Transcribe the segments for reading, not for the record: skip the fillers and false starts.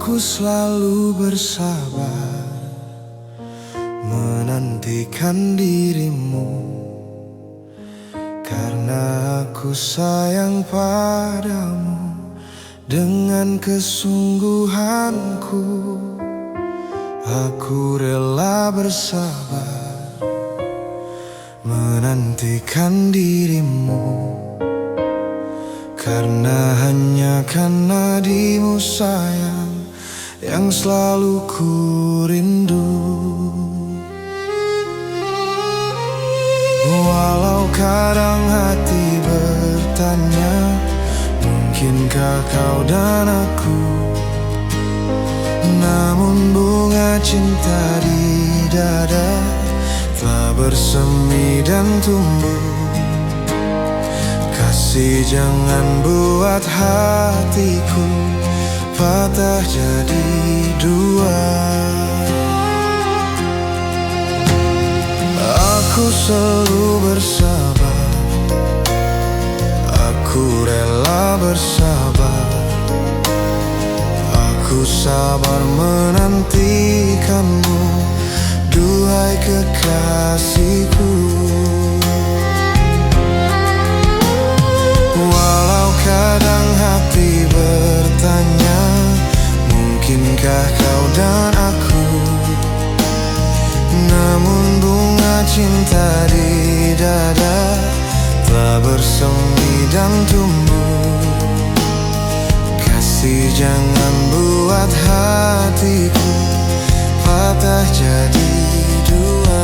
Aku selalu bersabar menantikan dirimu, karena aku sayang padamu dengan kesungguhanku. Aku rela bersabar menantikan dirimu, karena hanya nadimu sayang yang selalu ku rindu. Walau kadang hati bertanya, mungkinkah kau dan aku? Namun bunga cinta di dada telah bersemi dan tumbuh. Kasih, jangan buat hatiku patah jadi dua. Aku selalu bersabar, aku rela bersabar. Aku sabar menantikanmu, duhai kekasihku. Walau kadang hati bertanya, mungkinkah kau dan aku? Namun bunga cinta di dada telah bersemi dan tumbuh. Kasih, jangan buat hatiku patah jadi dua.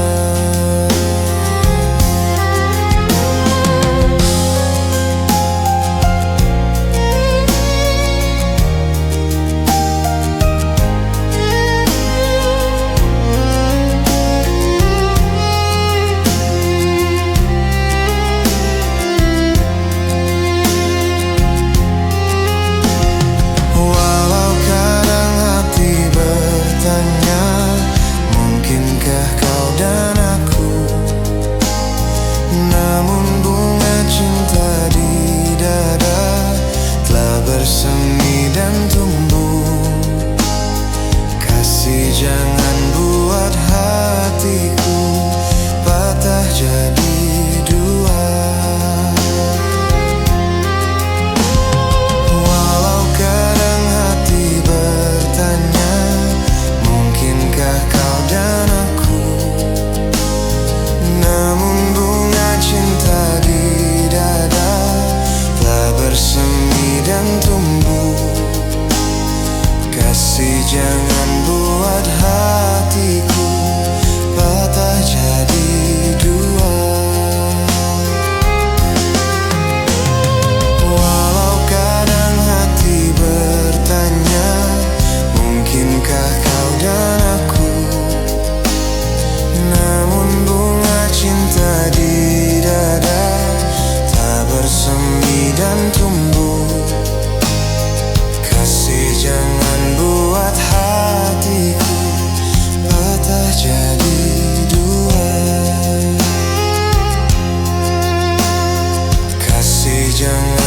Bersemi dan tumbuh. Kasih, jangan buat hatiku patah jadi dua. Walau kadang hati bertanya, mungkinkah kau dan aku? Namun bunga cinta di dada telah bersemi dan tumbuh. Kasih, jangan buat hatiku patah jadi dua. Walau kadang hati bertanya, mungkinkah kau dan aku? Namun bunga cinta di dada tak bersemi dan tumbuh. Kasih, jangan buat hatiku patah jadi dua. Kasih, jangan